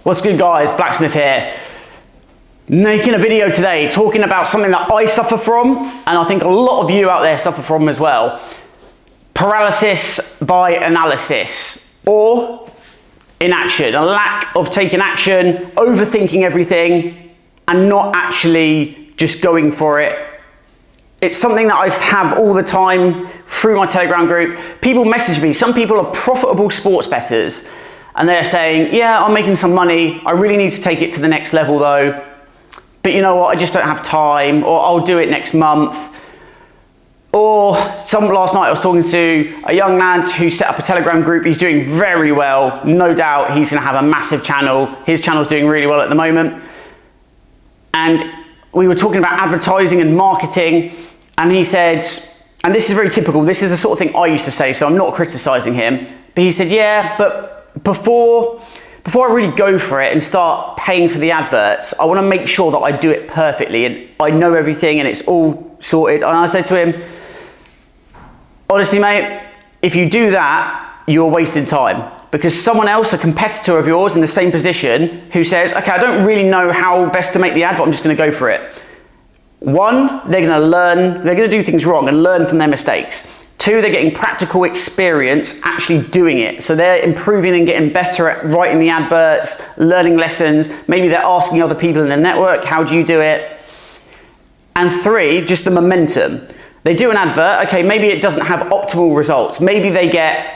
What's good, guys? Blacksmith here. Making a video today talking about something that I suffer from, and I think a lot of you out there suffer from as well. Paralysis by analysis, or inaction, a lack of taking action, overthinking everything, and not actually just going for it. It's something that I have all the time through my Telegram group. People message me. Some people are profitable sports bettors, and they're saying, yeah, I'm making some money. I really need to take it to the next level though. But you know what? I just don't have time, or I'll do it next month. Or last night I was talking to a young lad who set up a Telegram group. He's doing very well. No doubt he's going to have a massive channel. His channel's doing really well at the moment. And we were talking about advertising and marketing, and he said, and this is very typical, this is the sort of thing I used to say, so I'm not criticizing him, but he said, yeah, but before I really go for it and start paying for the adverts, I want to make sure that I do it perfectly and I know everything and it's all sorted. And I said to him, honestly, mate, if you do that, you're wasting time, because someone else, a competitor of yours in the same position, who says, okay, I don't really know how best to make the ad, but I'm just going to go for it. One, they're going to learn, they're going to do things wrong and learn from their mistakes. Two, they're getting practical experience actually doing it. So they're improving and getting better at writing the adverts, learning lessons. Maybe they're asking other people in the network, how do you do it? And three, just the momentum. They do an advert, okay, maybe it doesn't have optimal results. Maybe they get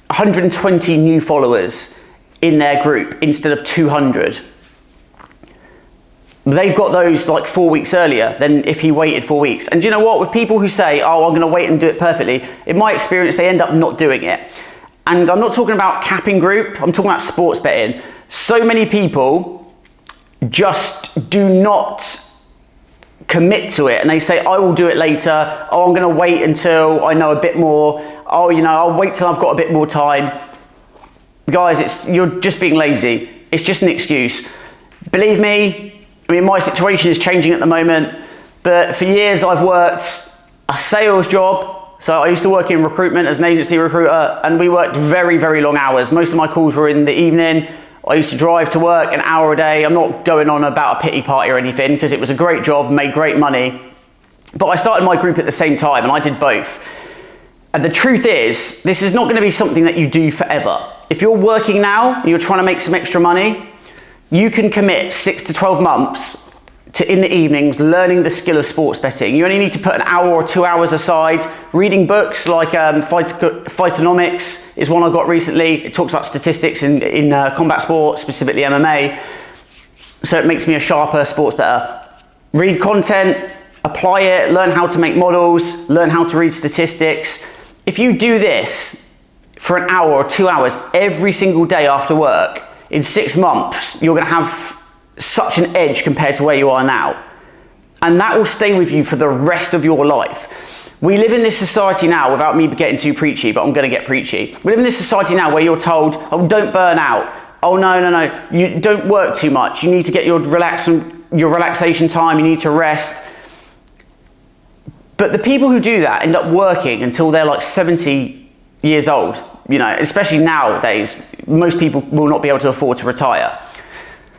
120 new followers in their group instead of 200. They've got those like 4 weeks earlier than if he waited 4 weeks. And do you know what? With people who say, oh, I'm going to wait and do it perfectly, in my experience, they end up not doing it. And I'm not talking about capping group, I'm talking about sports betting. So many people just do not commit to it, and they say, I will do it later. Oh, I'm going to wait until I know a bit more. Oh, you know, I'll wait till I've got a bit more time. Guys, you're just being lazy. It's just an excuse. Believe me, I mean, my situation is changing at the moment, but for years I've worked a sales job. So I used to work in recruitment as an agency recruiter, and we worked very, very long hours. Most of my calls were in the evening. I used to drive to work an hour a day. I'm not going on about a pity party or anything, because it was a great job, made great money. But I started my group at the same time, and I did both. And the truth is, this is not going to be something that you do forever. If you're working now and you're trying to make some extra money, you can commit 6 to 12 months to, in the evenings, learning the skill of sports betting. You only need to put an hour or 2 hours aside, reading books like Phytonomics is one I got recently. It talks about statistics in combat sport, specifically MMA. So it makes me a sharper sports bettor. Read content, apply it, learn how to make models, learn how to read statistics. If you do this for an hour or 2 hours every single day after work, in 6 months, you're going to have such an edge compared to where you are now. And that will stay with you for the rest of your life. We live in this society now, without me getting too preachy, but I'm going to get preachy. We live in this society now where you're told, oh, don't burn out. Oh, no, you don't work too much. You need to get your relaxation time. You need to rest. But the people who do that end up working until they're like 70 years old. You know, especially nowadays, most people will not be able to afford to retire.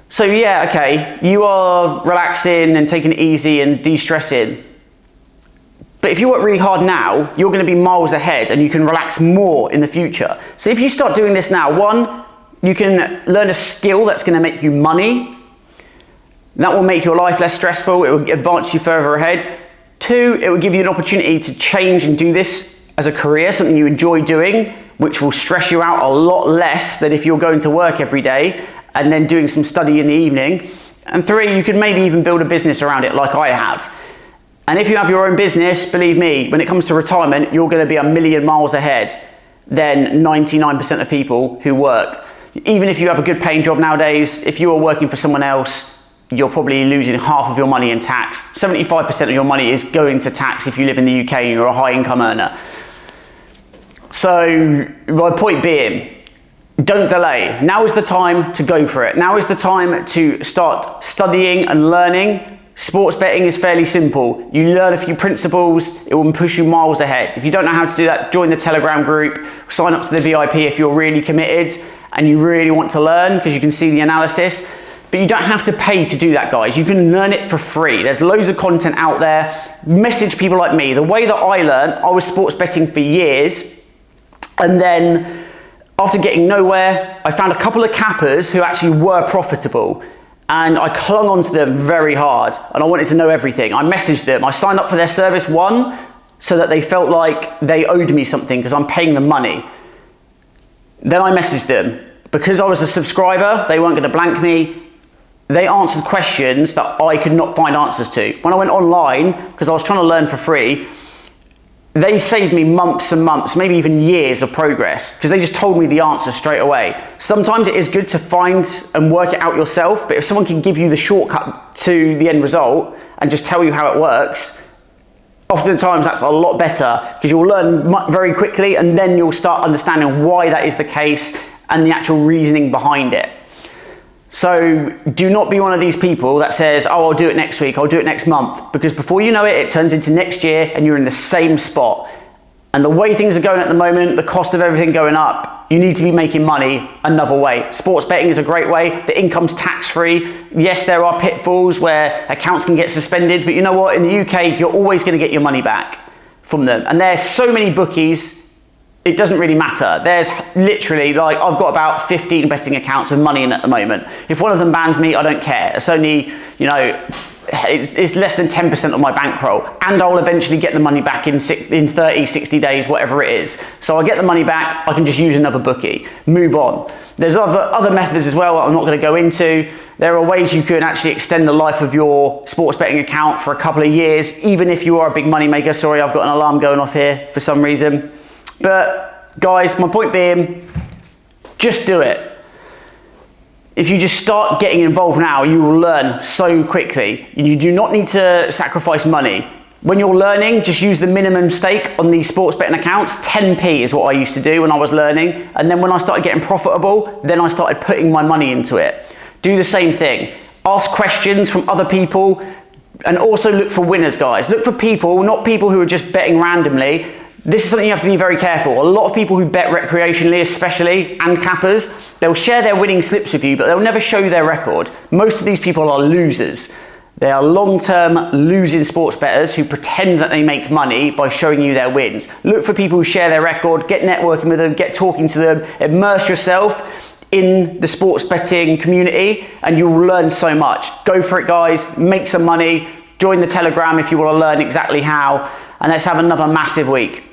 So yeah, okay, you are relaxing and taking it easy and de-stressing. But if you work really hard now, you're going to be miles ahead and you can relax more in the future. So if you start doing this now, one, you can learn a skill that's going to make you money. That will make your life less stressful. It will advance you further ahead. Two, it will give you an opportunity to change and do this as a career, something you enjoy doing, which will stress you out a lot less than if you're going to work every day and then doing some study in the evening. And three, you could maybe even build a business around it like I have. And if you have your own business, believe me, when it comes to retirement, you're going to be a million miles ahead than 99% of people who work. Even if you have a good paying job nowadays, if you are working for someone else, you're probably losing half of your money in tax. 75% of your money is going to tax if you live in the UK and you're a high income earner. So my point being, don't delay. Now is the time to go for it. Now is the time to start studying and learning. Sports betting is fairly simple. You learn a few principles, it will push you miles ahead. If you don't know how to do that, join the Telegram group, sign up to the VIP if you're really committed, and you really want to learn because you can see the analysis. But you don't have to pay to do that, guys. You can learn it for free. There's loads of content out there. Message people like me. The way that I learned, I was sports betting for years, and then after getting nowhere, I found a couple of cappers who actually were profitable, and I clung onto them very hard, and I wanted to know everything. I messaged them. I signed up for their service, one, so that they felt like they owed me something because I'm paying them money. Then I messaged them. Because I was a subscriber, they weren't going to blank me. They answered questions that I could not find answers to. When I went online, because I was trying to learn for free, they saved me months and months, maybe even years of progress, because they just told me the answer straight away. Sometimes it is good to find and work it out yourself, but if someone can give you the shortcut to the end result and just tell you how it works, oftentimes that's a lot better, because you'll learn very quickly, and then you'll start understanding why that is the case and the actual reasoning behind it. So do not be one of these people that says, oh, I'll do it next week, I'll do it next month, because before you know it, it turns into next year and you're in the same spot. And the way things are going at the moment, the cost of everything going up, you need to be making money another way. Sports betting is a great way. The income's tax-free. Yes, there are pitfalls where accounts can get suspended, but you know what? In the UK, you're always going to get your money back from them. And there's so many bookies, it doesn't really matter. There's literally, like, I've got about 15 betting accounts with money in at the moment. If one of them bans me, I don't care. It's only, you know, it's less than 10% of my bankroll, and I'll eventually get the money back in 30, 60 days, whatever it is. So I get the money back, I can just use another bookie, move on. There's other methods as well that I'm not going to go into. There are ways you can actually extend the life of your sports betting account for a couple of years, even if you are a big money maker. Sorry, I've got an alarm going off here for some reason. But guys, my point being, just do it. If you just start getting involved now, you will learn so quickly. You do not need to sacrifice money. When you're learning, just use the minimum stake on these sports betting accounts. 10p is what I used to do when I was learning. And then when I started getting profitable, then I started putting my money into it. Do the same thing. Ask questions from other people, and also look for winners, guys. Look for people, not people who are just betting randomly. This is something you have to be very careful. A lot of people who bet recreationally, especially, and cappers, they'll share their winning slips with you, but they'll never show you their record. Most of these people are losers. They are long-term losing sports bettors who pretend that they make money by showing you their wins. Look for people who share their record, get networking with them, get talking to them, immerse yourself in the sports betting community, and you'll learn so much. Go for it, guys. Make some money. Join the Telegram if you want to learn exactly how, and let's have another massive week.